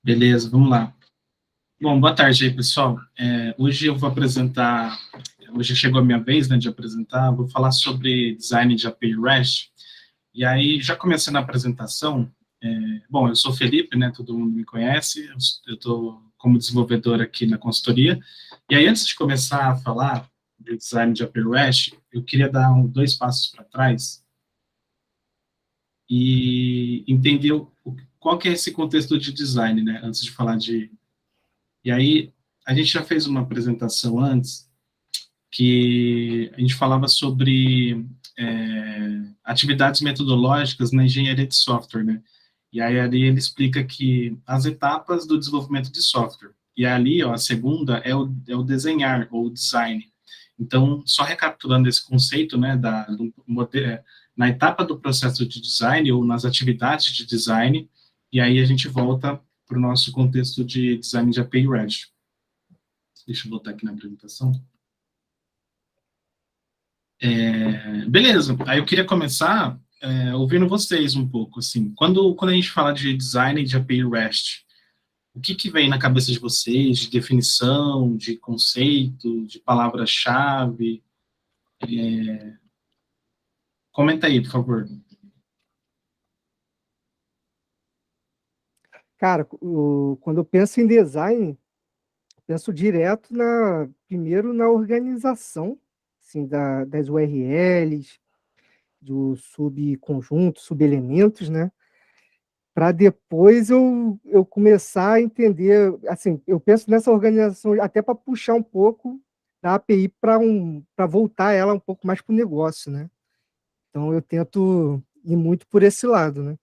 Beleza, vamos lá. Bom, boa tarde aí, pessoal. Hoje eu vou apresentar, hoje chegou a minha vez, né, de apresentar, vou falar sobre design de API REST. E aí, já começando a apresentação, bom, eu sou o Felipe, né, todo mundo me conhece, eu estou como desenvolvedor aqui na consultoria. E aí, antes de começar a falar de design de API REST, eu queria dar dois passos para trás e entender qual que é esse contexto de design, né, antes de falar de. E aí, a gente já fez uma apresentação antes que a gente falava sobre atividades metodológicas na engenharia de software, né? E aí ali ele explica que as etapas do desenvolvimento de software. E ali, ó, a segunda é o desenhar, ou design. Então, só recapitulando esse conceito, né, na etapa do processo de design, ou nas atividades de design, e aí a gente volta para o nosso contexto de design de API REST. Deixa eu voltar aqui na apresentação. Beleza, aí eu queria começar ouvindo vocês um pouco, assim, quando a gente fala de design de API REST, o que vem na cabeça de vocês, de definição, de conceito, de palavra-chave? Comenta aí, por favor. Cara, quando eu penso em design, penso direto primeiro na organização, assim, das URLs, do subconjunto, subelementos, né? Para depois eu começar a entender, assim, eu penso nessa organização até para puxar um pouco da API para voltar ela um pouco mais para o negócio, né? Então eu tento ir muito por esse lado, né?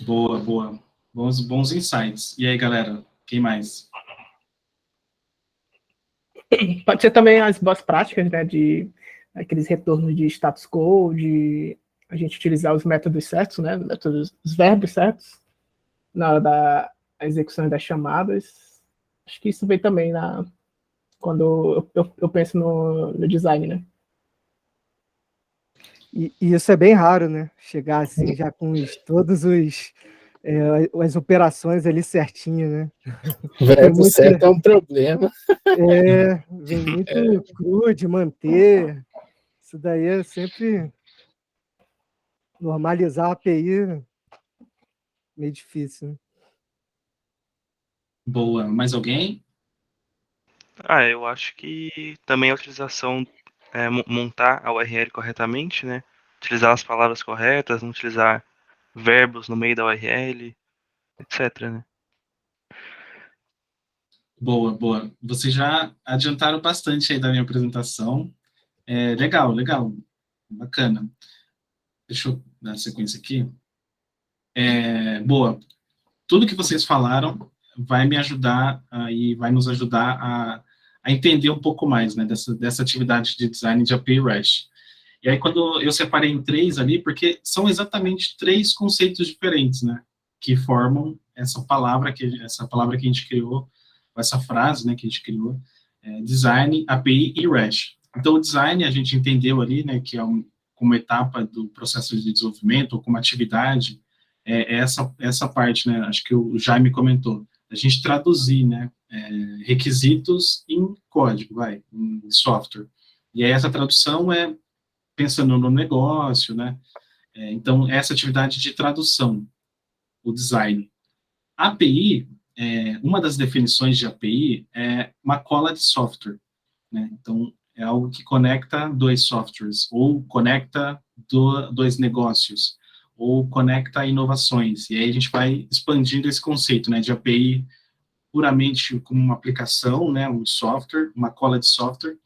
Boa, boa. Bons insights. E aí, galera, quem mais? Pode ser também as boas práticas, né, de aqueles retornos de status quo, de a gente utilizar os métodos certos, né, os verbos certos na hora da execução das chamadas. Acho que isso vem também quando eu penso no design, né. E isso é bem raro, né? Chegar assim já com todos as operações ali certinho, né? O verbo certo é um problema. Vem muito cru de manter. Isso daí é sempre normalizar a API, meio difícil, né? Boa. Mais alguém? Eu acho que também a utilização, montar a URL corretamente, né? Utilizar as palavras corretas, não utilizar verbos no meio da URL, etc, né? Boa, boa. Vocês já adiantaram bastante aí da minha apresentação. Legal, legal. Bacana. Deixa eu dar sequência aqui. Boa. Tudo que vocês falaram vai me ajudar e vai nos ajudar a entender um pouco mais, né, dessa atividade de design de API REST. E aí, quando eu separei em três ali, porque são exatamente três conceitos diferentes, né, que formam essa palavra que a gente criou, essa frase, né, que a gente criou, design, API e REST. Então, o design a gente entendeu ali, né, que é como etapa do processo de desenvolvimento, ou como atividade, essa parte, né, acho que o Jaime comentou, a gente traduzir, né, requisitos em código, em software. E aí essa tradução pensando no negócio, né, então essa atividade de tradução, o design. API, uma das definições de API é uma cola de software, né, então é algo que conecta dois softwares, ou conecta dois negócios, ou conecta inovações. E aí a gente vai expandindo esse conceito, né, de API puramente como uma aplicação, né, um software, uma cola de software,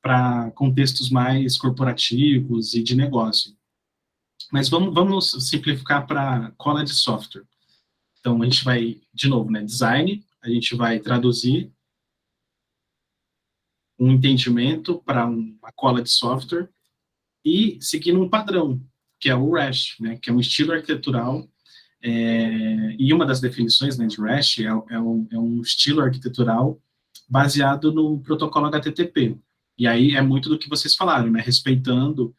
para contextos mais corporativos e de negócio. Mas vamos simplificar para cola de software. Então, a gente vai, de novo, né, design, a gente vai traduzir um entendimento para uma cola de software e seguindo um padrão, que é o REST, né, que é um estilo arquitetural, e uma das definições, né, de REST é um estilo arquitetural baseado no protocolo HTTP. E aí é muito do que vocês falaram, né, respeitando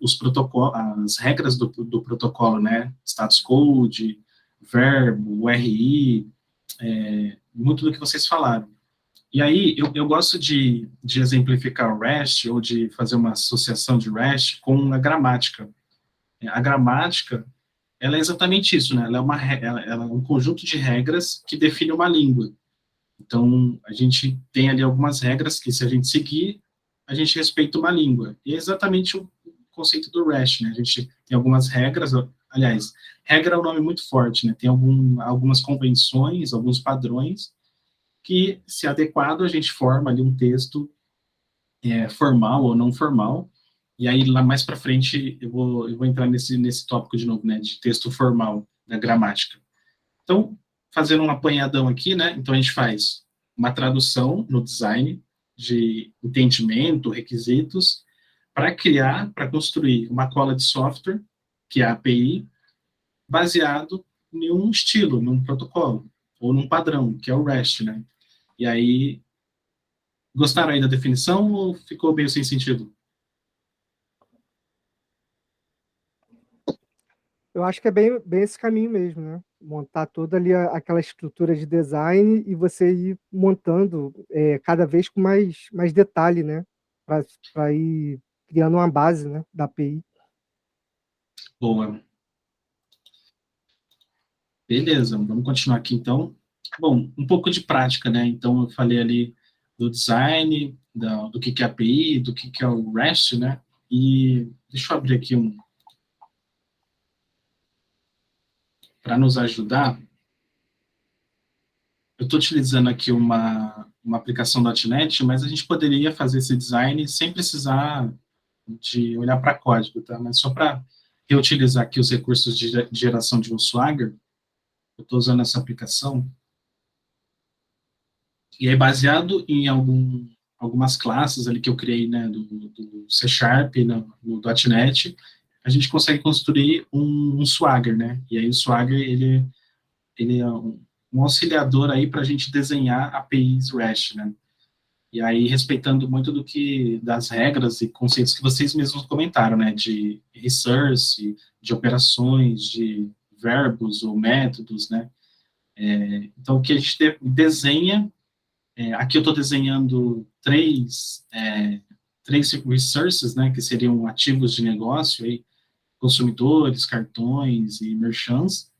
os protocolos, as regras do protocolo, né? Status code, verbo, URI, muito do que vocês falaram. E aí, eu gosto de exemplificar o REST, ou de fazer uma associação de REST com a gramática. A gramática, ela é exatamente isso, né? Ela é um conjunto de regras que define uma língua. Então, a gente tem ali algumas regras que, se a gente seguir, a gente respeita uma língua. E é exatamente o conceito do REST, né? A gente tem algumas regras, aliás, regra é um nome muito forte, né? Tem algumas convenções, alguns padrões, que, se adequado, a gente forma ali um texto formal ou não formal, e aí lá mais para frente eu vou entrar nesse tópico de novo, né, de texto formal, da gramática. Então, fazendo um apanhadão aqui, né, então a gente faz uma tradução no design de entendimento, requisitos, para construir uma cola de software, que é a API, baseado em um estilo, num protocolo, ou num padrão, que é o REST, né. E aí, gostaram aí da definição ou ficou meio sem sentido? Eu acho que é bem esse caminho mesmo, né? Montar toda ali aquela estrutura de design e você ir montando cada vez com mais detalhe, né? Para ir criando uma base, né, da API. Boa. Beleza, vamos continuar aqui então. Bom, um pouco de prática, né? Então, eu falei ali do design, do que é API, do que é o REST, né? E deixa eu abrir aqui para nos ajudar. Eu estou utilizando aqui uma aplicação .NET, mas a gente poderia fazer esse design sem precisar de olhar para código, tá? Mas só para reutilizar aqui os recursos de geração de um Swagger, eu estou usando essa aplicação. E aí, baseado em algumas classes ali que eu criei, né, do C Sharp, no .NET, a gente consegue construir um Swagger, né? E aí o Swagger, ele é um auxiliador aí para a gente desenhar APIs REST, né? E aí, respeitando muito das regras e conceitos que vocês mesmos comentaram, né? De resource, de operações, de verbos ou métodos, né? Então, o que a gente desenha aqui eu estou desenhando três resources, né, que seriam ativos de negócio, aí, consumidores, cartões e merchants.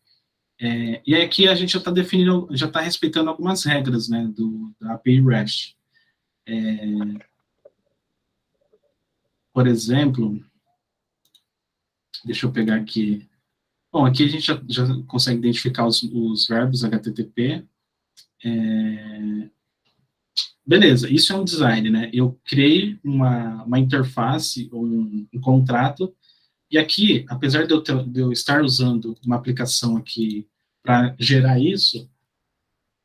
E aqui a gente já está definindo, já está respeitando algumas regras, né, da API REST. Por exemplo, deixa eu pegar aqui. Bom, aqui a gente já consegue identificar os verbos HTTP. Beleza, isso é um design, né? Eu criei uma interface, um contrato. E aqui, apesar de eu estar usando uma aplicação aqui para gerar isso,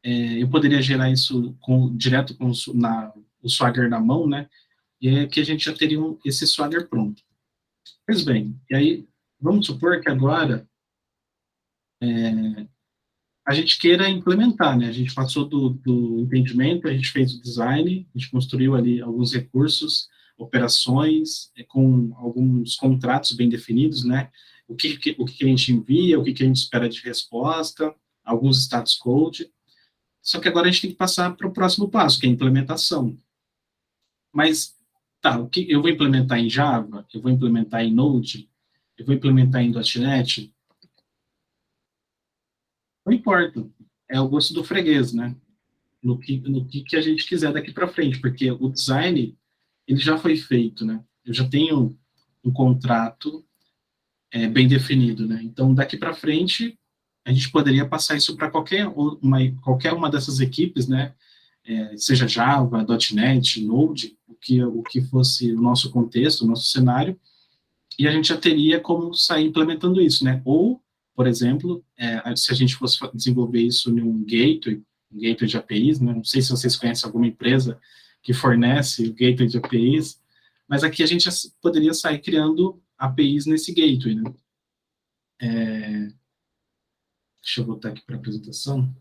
eu poderia gerar isso direto com o Swagger na mão, né? E aí aqui a gente já teria esse Swagger pronto. Pois bem, e aí vamos supor que agora a gente queira implementar, né? A gente passou do entendimento, a gente fez o design, a gente construiu ali alguns recursos, operações, com alguns contratos bem definidos, né? O que a gente envia, o que a gente espera de resposta, alguns status code. Só que agora a gente tem que passar para o próximo passo, que é a implementação. Mas, tá, o que eu vou implementar em Java? Eu vou implementar em Node? Eu vou implementar em .NET? Não importa. É o gosto do freguês, né? No que a gente quiser daqui para frente, porque o design, ele já foi feito, né? Eu já tenho um contrato bem definido, né? Então, daqui para frente, a gente poderia passar isso para qualquer uma dessas equipes, né? Seja Java, .NET, Node, o que fosse o nosso contexto, o nosso cenário, e a gente já teria como sair implementando isso, né? Ou, por exemplo, se a gente fosse desenvolver isso em um gateway de APIs, né? Não sei se vocês conhecem alguma empresa que fornece o gateway de APIs, mas aqui a gente já poderia sair criando APIs nesse gateway, né? Deixa eu voltar aqui para a apresentação.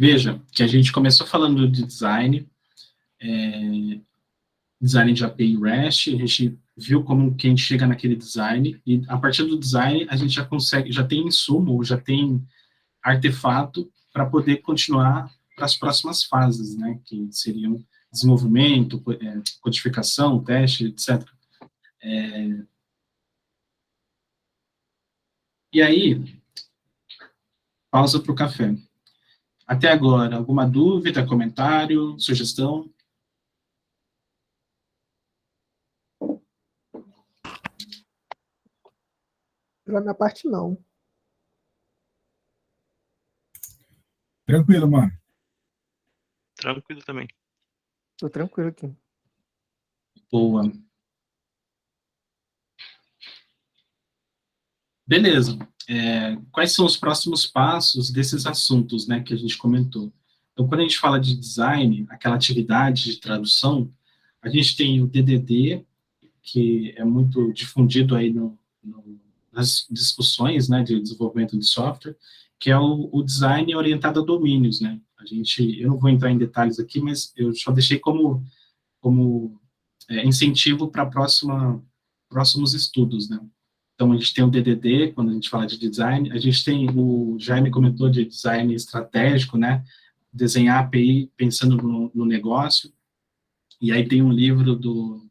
Veja, que a gente começou falando de design, design de API REST, a gente viu como que a gente chega naquele design, e a partir do design a gente já consegue, já tem insumo, já tem artefato para poder continuar para as próximas fases, né, que seriam desenvolvimento, codificação, teste, etc. E aí, pausa para o café. Até agora, alguma dúvida, comentário, sugestão? Pela minha parte, não. Tranquilo, mano. Tranquilo também. Tô tranquilo aqui. Boa. Beleza. Quais são os próximos passos desses assuntos, né, que a gente comentou? Então, quando a gente fala de design, aquela atividade de tradução, a gente tem o DDD, que é muito difundido aí nas discussões, né, de desenvolvimento de software, que é o design orientado a domínios, né? Eu não vou entrar em detalhes aqui, mas eu só deixei como incentivo para próximos estudos, né? Então, a gente tem o DDD, quando a gente fala de design, a gente tem, o Jaime comentou de design estratégico, né? Desenhar a API pensando no negócio, e aí tem um livro do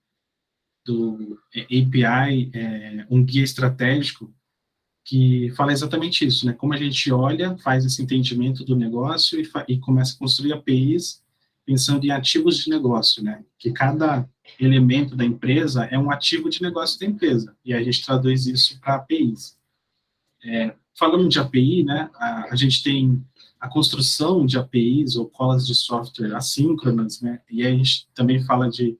API, um guia estratégico, que fala exatamente isso, né? Como a gente olha, faz esse entendimento do negócio e começa a construir APIs pensando em ativos de negócio, né? Que cada elemento da empresa é um ativo de negócio da empresa, e a gente traduz isso para APIs. Falando de API, né? A gente tem a construção de APIs ou colas de software assíncronas, né? E aí a gente também fala de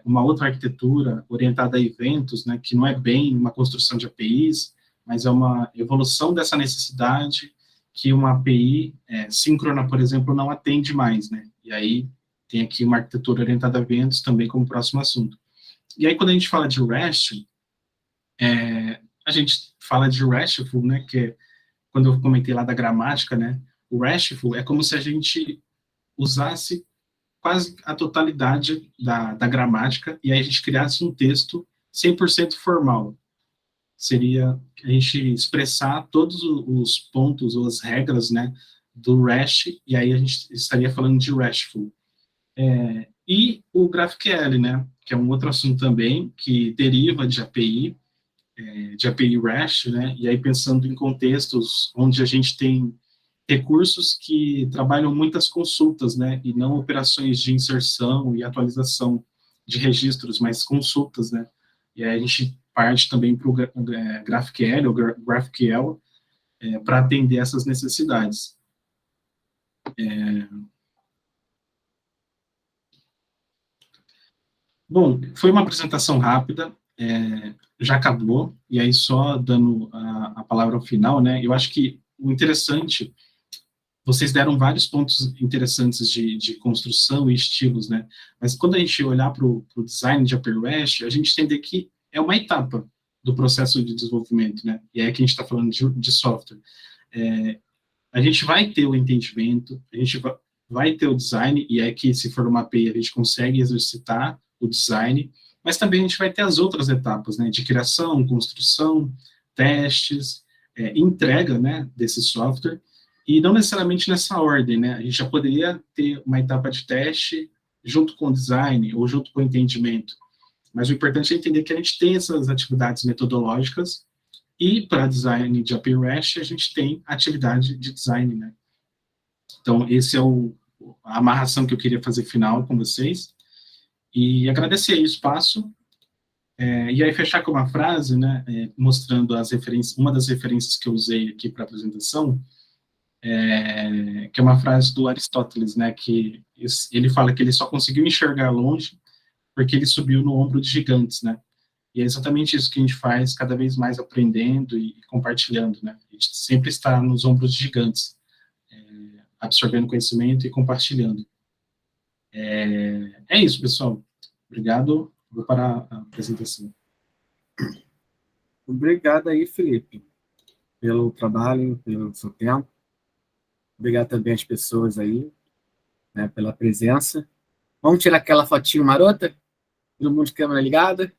uma outra arquitetura orientada a eventos, né? Que não é bem uma construção de APIs, mas é uma evolução dessa necessidade que uma API síncrona, por exemplo, não atende mais, né? E aí tem aqui uma arquitetura orientada a eventos também como próximo assunto. E aí, quando a gente fala de REST, a gente fala de RESTful, né? Que é, quando eu comentei lá da gramática, né? O RESTful é como se a gente usasse quase a totalidade da gramática e aí a gente criasse um texto 100% formal. Seria a gente expressar todos os pontos ou as regras, né, do REST, e aí a gente estaria falando de RESTful. E o GraphQL, né, que é um outro assunto também, que deriva de API REST, né, e aí pensando em contextos onde a gente tem recursos que trabalham muitas consultas, né, e não operações de inserção e atualização de registros, mas consultas, né, e aí a gente parte também para o GraphQL, ou GraphQL, para atender essas necessidades. Bom, foi uma apresentação rápida, já acabou, e aí só dando a palavra ao final, né, eu acho que o interessante, vocês deram vários pontos interessantes de construção e estilos, né, mas quando a gente olhar para o design de API REST, a gente entender que é uma etapa do processo de desenvolvimento, né, e é que a gente está falando de software. A gente vai ter o entendimento, a gente vai ter o design, e é que se for uma API a gente consegue exercitar o design, mas também a gente vai ter as outras etapas, né, de criação, construção, testes, entrega, né, desse software, e não necessariamente nessa ordem, né, a gente já poderia ter uma etapa de teste junto com o design, ou junto com o entendimento, mas o importante é entender que a gente tem essas atividades metodológicas, e para design de API REST, a gente tem atividade de design, né. Então, esse é a amarração que eu queria fazer final com vocês, e agradecer aí o espaço, e aí fechar com uma frase, né, mostrando as referências, uma das referências que eu usei aqui para a apresentação, que é uma frase do Aristóteles, né, que ele fala que ele só conseguiu enxergar longe porque ele subiu no ombro de gigantes, né, e é exatamente isso que a gente faz, cada vez mais aprendendo e compartilhando, né, a gente sempre está nos ombros de gigantes, absorvendo conhecimento e compartilhando. É isso, pessoal. Obrigado. Vou parar a apresentação. Obrigado aí, Felipe, pelo trabalho, pelo seu tempo. Obrigado também às pessoas aí, né, pela presença. Vamos tirar aquela fotinho marota? Todo mundo de câmera ligada?